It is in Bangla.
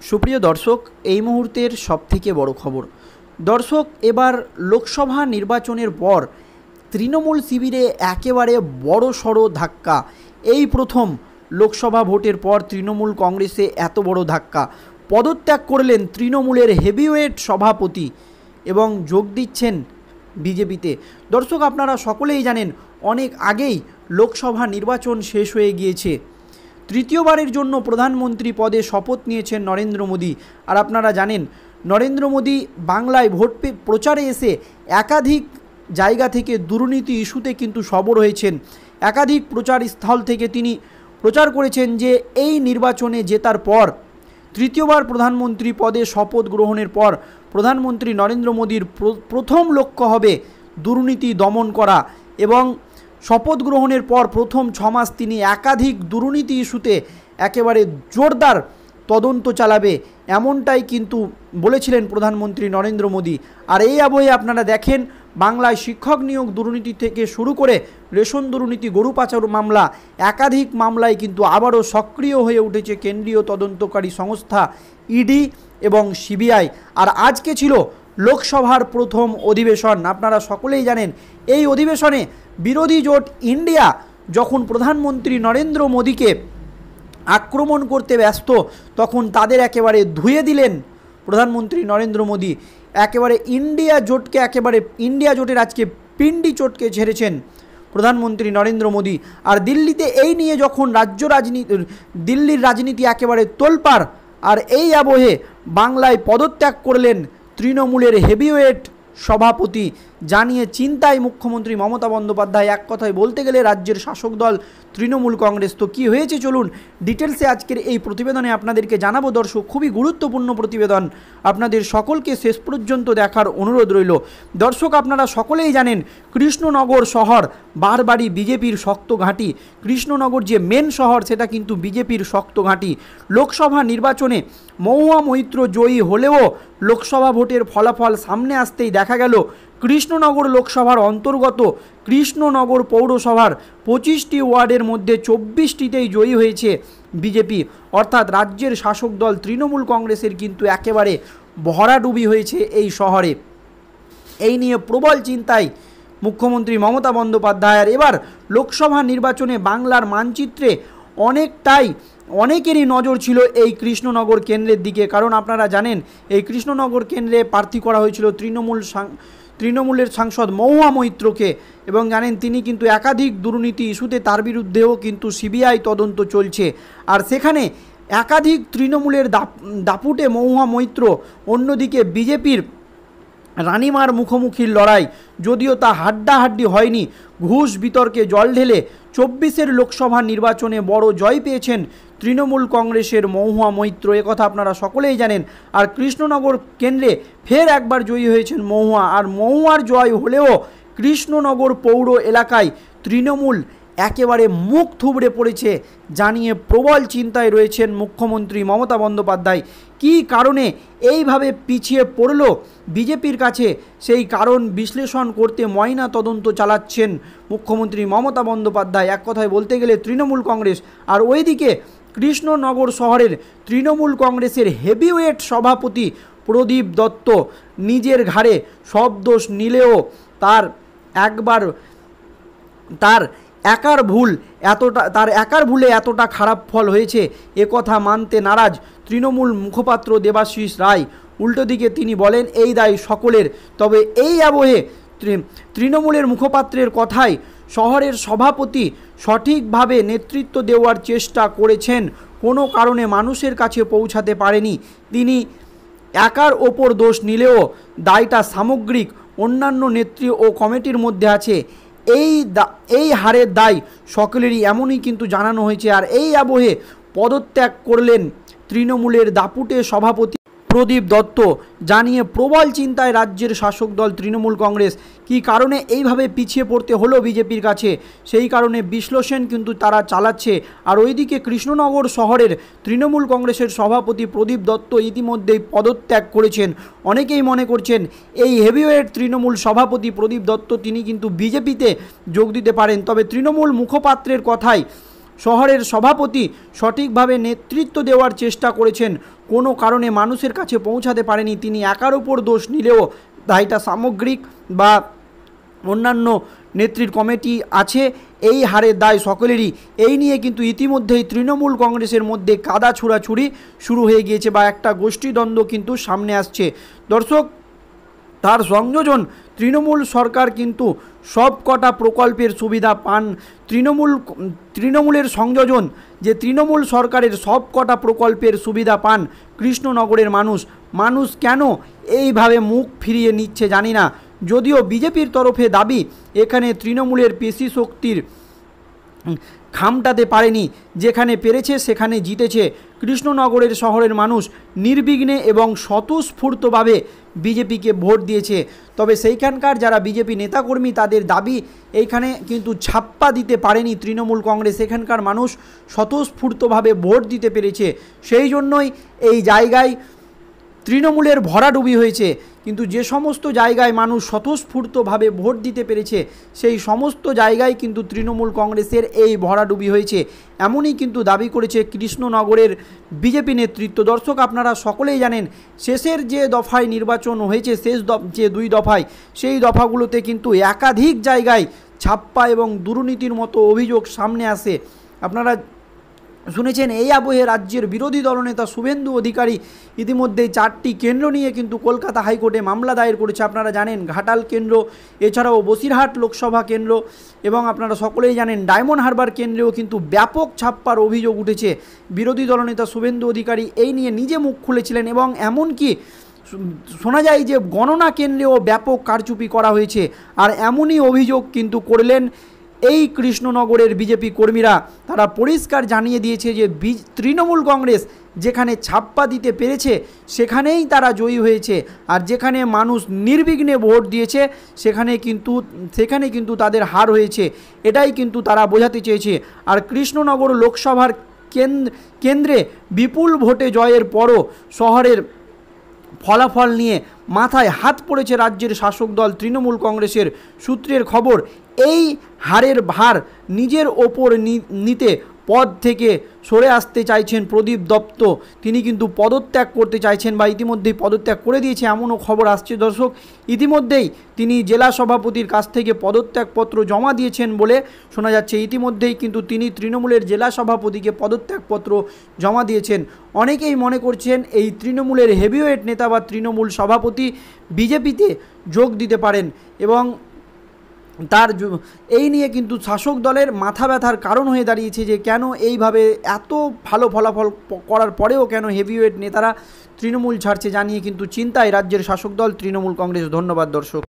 সুপ্রিয় দর্শক, এই মুহূর্তের সবথেকে বড় খবর। দর্শক, এবার লোকসভা নির্বাচনের পর তৃণমূল শিবিরে একেবারে বড় সড়ো ধাক্কা। এই প্রথম লোকসভা ভোটের পর তৃণমূল কংগ্রেসে এত বড় ধাক্কা। পদত্যাগ করলেন তৃণমূলের হেভিওয়েট সভাপতি এবং যোগ দিচ্ছেন বিজেপিতে। দর্শক, আপনারা সকলেই জানেন অনেক আগেই লোকসভা নির্বাচন শেষ হয়ে গিয়েছে। তৃতীয়বারের জন্য প্রধানমন্ত্রী পদে শপথ নিয়েছেন নরেন্দ্র মোদী। আর আপনারা জানেন নরেন্দ্র মোদী বাংলায় ভোট প্রচারে এসে একাধিক জায়গা থেকে দুর্নীতি ইস্যুতে কিন্তু সরব হয়েছেন। একাধিক প্রচার স্থল থেকে তিনি প্রচার করেছেন যে এই নির্বাচনে জেতার পর তৃতীয়বার প্রধানমন্ত্রী পদে শপথ গ্রহণের পর প্রধানমন্ত্রী নরেন্দ্র মোদীর প্রথম লক্ষ্য হবে দুর্নীতি দমন করা এবং শপথ গ্রহণের পর প্রথম 6 মাস তিনি একাধিক দুর্নীতি ইস্যুতে একেবারে জোরদার তদন্ত চালাবে, এমনটাই কিন্তু বলেছিলেন প্রধানমন্ত্রী নরেন্দ্র মোদী। আর এই আবহে আপনারা দেখেন বাংলায় শিক্ষক নিয়োগ দুর্নীতি থেকে শুরু করে রেশন দুর্নীতি, গরু পাচার মামলা, একাধিক মামলায় কিন্তু আবারও সক্রিয় হয়ে উঠেছে কেন্দ্রীয় তদন্তকারী সংস্থা ইডি এবং সিবিআই। আর আজকে ছিল লোকসভার প্রথম অধিবেশন। আপনারা সকলেই জানেন এই অধিবেশনে বিরোধী জোট ইন্ডিয়া যখন প্রধানমন্ত্রী নরেন্দ্র মোদীকে আক্রমণ করতে ব্যস্ত, তখন তাদের একেবারে ধুয়ে দিলেন প্রধানমন্ত্রী নরেন্দ্র মোদী। একেবারে ইন্ডিয়া জোটের আজকে পিন্ডি চটকে ঝেড়েছেন প্রধানমন্ত্রী নরেন্দ্র মোদী। আর দিল্লিতে এই নিয়ে যখন দিল্লির রাজনীতি একেবারে তোলপাড়, আর এই আবহে বাংলায় পদত্যাগ করলেন তৃণমূলের হেভিওয়েট সভাপতি, জানিয়ে চিন্তায় মুখ্যমন্ত্রী মমতা বন্দ্যোপাধ্যায়। এক কথায় বলতে গেলে রাজ্যের শাসক দল তৃণমূল কংগ্রেস। তো কী হয়েছে চলুন ডিটেলসে আজকের এই প্রতিবেদনে আপনাদেরকে জানাবো। দর্শক, খুবই গুরুত্বপূর্ণ প্রতিবেদন, আপনাদের সকলকে শেষ পর্যন্ত দেখার অনুরোধ রইল। দর্শক, আপনারা সকলেই জানেন কৃষ্ণনগর শহর বারবারই বিজেপির শক্ত ঘাঁটি। কৃষ্ণনগর যে মেন শহর সেটা কিন্তু বিজেপির শক্ত ঘাঁটি। লোকসভা নির্বাচনে মহুয়া মৈত্র জয়ী হলেও লোকসভা ভোটের ফলাফল সামনে আসতেই দেখা গেল কৃষ্ণনগর লোকসভার অন্তর্গত কৃষ্ণনগর পৌরসভার 25টি ওয়ার্ডের মধ্যে 24টিতেই জয়ী হয়েছে বিজেপি। অর্থাৎ রাজ্যের শাসক দল তৃণমূল কংগ্রেসের কিন্তু একেবারে ভরাডুবি হয়েছে এই শহরে। এই নিয়ে প্রবল চিন্তায় মুখ্যমন্ত্রী মমতা বন্দ্যোপাধ্যায়ের। এবার লোকসভা নির্বাচনে বাংলার মানচিত্রে অনেকেরই নজর ছিল এই কৃষ্ণনগর কেন্দ্রের দিকে। কারণ আপনারা জানেন এই কৃষ্ণনগর কেন্দ্রে প্রার্থী করা হয়েছিল তৃণমূলের সাংসদ মহুয়া মৈত্রকে, এবং জানেন তিনি কিন্তু একাধিক দুর্নীতি ইস্যুতে তার বিরুদ্ধেও কিন্তু সিবিআই তদন্ত চলছে। আর সেখানে একাধিক তৃণমূলের দাপুটে মহুয়া মৈত্র, অন্যদিকে বিজেপির রানিমার মুখোমুখির লড়াই, যদিও তা হাড্ডাহাড্ডি হয়নি। ঘুষ বিতর্কে জল ঢেলে 24-এর লোকসভা নির্বাচনে বড় জয় পেয়েছেন তৃণমূল কংগ্রেসের মহুয়া মৈত্র, একথা আপনারা সকলেই জানেন। আর কৃষ্ণনগর কেন্দ্রে ফের একবার জয়ী হয়েছেন মহুয়া। আর মহুয়ার জয় হলেও কৃষ্ণনগর পৌর এলাকায় তৃণমূল একেবারে মুখ থুবড়ে পড়েছে, জানিয়ে প্রবল চিন্তায় রয়েছেন মুখ্যমন্ত্রী মমতা বন্দ্যোপাধ্যায়। কী কারণে এইভাবে পিছিয়ে পড়ল বিজেপির কাছে, সেই কারণ বিশ্লেষণ করতে ময়না তদন্ত চালাচ্ছেন মুখ্যমন্ত্রী মমতা বন্দ্যোপাধ্যায়। এক কথায় বলতে গেলে তৃণমূল কংগ্রেস। আর ওইদিকে কৃষ্ণনগর শহরের তৃণমূল কংগ্রেসের হেভিওয়েট সভাপতি প্রদীপ দত্ত নিজের ঘাড়ে সব দোষ নিলেও তার একার ভুলে এতটা খারাপ ফল হয়েছে একথা মানতে নারাজ তৃণমূল মুখপাত্র দেবাশিস রায়। উল্টো দিকে তিনি বলেন এই দায় সকলের। তবে এই আবহে তৃণমূলের মুখপাত্রের কথায় শহরের সভাপতি সঠিকভাবে নেতৃত্ব দেওয়ার চেষ্টা করেছেন, কোনো কারণে মানুষের কাছে পৌঁছাতে পারেনি। তিনি একার ওপর দোষ নিলেও দায়টা সামগ্রিক অন্যান্য নেত্রী ও কমিটির মধ্যে আছে। এই হারের দায় সকলেরই, এমনই কিন্তু জানানো হয়েছে। আর এই আবহে পদত্যাগ করলেন তৃণমূলের দাপুটে সভাপতি প্রদীপ দত্ত, জানিয়ে প্রবল চিন্তায় রাজ্যের শাসক দল তৃণমূল কংগ্রেস। কী কারণে এইভাবে পিছিয়ে পড়তে হলো বিজেপির কাছে, সেই কারণে বিশ্লেষণ কিন্তু তারা চালাচ্ছে। আর ওইদিকে কৃষ্ণনগর শহরের তৃণমূল কংগ্রেসের সভাপতি প্রদীপ দত্ত ইতিমধ্যেই পদত্যাগ করেছেন। অনেকেই মনে করছেন এই হেভিওয়েট তৃণমূল সভাপতি প্রদীপ দত্ত তিনি কিন্তু বিজেপিতে যোগ দিতে পারেন। তবে তৃণমূল মুখপাত্রের কথায় শহরের সভাপতি সঠিকভাবে নেতৃত্ব দেওয়ার চেষ্টা করেছেন, কোনো কারণে মানুষের কাছে পৌঁছাতে পারেনি। তিনি একার উপর দোষ নিলেও দায়টা সামগ্রিক বা অন্যান্য নেত্রীর কমিটি আছে, এই হারের দায় সকলেরই। এই নিয়ে কিন্তু ইতিমধ্যেই তৃণমূল কংগ্রেসের মধ্যে কাদা ছুড়াছুড়ি শুরু হয়ে গিয়েছে বা একটা গোষ্ঠীদ্বন্দ্ব কিন্তু সামনে আসছে। দর্শক, তার সংযোজন তৃণমূল সরকার কিন্তু সব কটা প্রকল্পের সুবিধা পান। তৃণমূলের সংযোজন যে তৃণমূল সরকারের সব কটা প্রকল্পের সুবিধা পান কৃষ্ণনগরের মানুষ কেন এইভাবে মুখ ফিরিয়ে নিচ্ছে জানি না। যদিও বিজেপির তরফে দাবি এখানে তৃণমূলের পেশি শক্তির খামটাতে পারেনি, যেখানে পেরেছে সেখানে জিতেছে। কৃষ্ণনগরের শহরের মানুষ নির্বিঘ্নে এবং স্বতঃস্ফূর্তভাবে বিজেপিকে ভোট দিয়েছে। তবে সেইখানকার যারা বিজেপি নেতাকর্মী তাদের দাবি এইখানে কিন্তু ছাপ্পা দিতে পারেনি তৃণমূল কংগ্রেস, এখানকার মানুষ স্বতঃস্ফূর্তভাবে ভোট দিতে পেরেছে। সেই জন্যই এই জায়গায় তৃণমূলের ভরাডুবি হয়েছে। কিন্তু যে সমস্ত জায়গায় মানুষ স্বতঃস্ফূর্তভাবে ভোট দিতে পেরেছে সেই সমস্ত জায়গায় কিন্তু তৃণমূল কংগ্রেসের এই ভরাডুবি হয়েছে, এমনই কিন্তু দাবি করেছে কৃষ্ণনগরের বিজেপি নেতৃত্ব। দর্শক, আপনারা সকলেই জানেন শেষের যে দফায় নির্বাচন হয়েছে, যে 2 দফায়, সেই দফাগুলোতে কিন্তু একাধিক জায়গায় ছাপ্পা এবং দুর্নীতির মতো অভিযোগ সামনে আসে। আপনারা শুনেছেন এই আবহে রাজ্যের বিরোধী দলনেতা শুভেন্দু অধিকারী ইতিমধ্যেই 4টি কেন্দ্র নিয়ে কিন্তু কলকাতা হাইকোর্টে মামলা দায়ের করেছে। আপনারা জানেন ঘাটাল কেন্দ্র, এছাড়াও বসিরহাট লোকসভা কেন্দ্র এবং আপনারা সকলেই জানেন ডায়মন্ড হারবার কেন্দ্রেও কিন্তু ব্যাপক ছাপ্পার অভিযোগ উঠেছে। বিরোধী দলনেতা শুভেন্দু অধিকারী এই নিয়ে নিজে মুখ খুলেছিলেন এবং এমনকি শোনা যায় যে গণনা কেন্দ্রেও ব্যাপক কারচুপি করা হয়েছে। আর এমনই অভিযোগ কিন্তু করলেন এই কৃষ্ণনগরের বিজেপি কর্মীরা। তারা পরিষ্কার জানিয়ে দিয়েছে যে তৃণমূল কংগ্রেস যেখানে ছাপ্পা দিতে পেরেছে সেখানেই তারা জয়ী হয়েছে, আর যেখানে মানুষ নির্বিঘ্নে ভোট দিয়েছে সেখানে কিন্তু তাদের হার হয়েছে। এটাই কিন্তু তারা বোঝাতে চেয়েছে। আর কৃষ্ণনগর লোকসভার কেন্দ্রে বিপুল ভোটে জয়ের পরও শহরের ফলাফল নিয়ে মাথায় হাত পড়েছে রাজ্যের শাসক দল তৃণমূল কংগ্রেসের। সূত্রের খবর, এই হারের ভার নিজের ওপর নিতে পদ থেকে সরে আসতে চাইছেন প্রদীপ দত্ত। তিনি কিন্তু পদত্যাগ করতে চাইছেন বা ইতিমধ্যেই পদত্যাগ করে দিয়েছে, এমনও খবর আসছে। দর্শক, ইতিমধ্যেই তিনি জেলা সভাপতির কাছ থেকে পদত্যাগপত্র জমা দিয়েছেন বলে শোনা যাচ্ছে। ইতিমধ্যেই কিন্তু তিনি তৃণমূলের জেলা সভাপতিকে পদত্যাগপত্র জমা দিয়েছেন। অনেকেই মনে করছেন এই তৃণমূলের হেভিওয়েট নেতা বা তৃণমূল সভাপতি বিজেপিতে যোগ দিতে পারেন এবং এই নিয়ে কিন্তু শাসক দলের মাথা ব্যথার কারণ হয়ে দাঁড়িয়েছে যে কেন এইভাবে এত ভালো ফলাফল করার পরেও কেন হেভিওয়েট নেতারা তৃণমূল ছাড়ছে, জানিয়ে কিন্তু চিন্তায় রাজ্যের শাসক দল তৃণমূল কংগ্রেস। ধন্যবাদ দর্শক।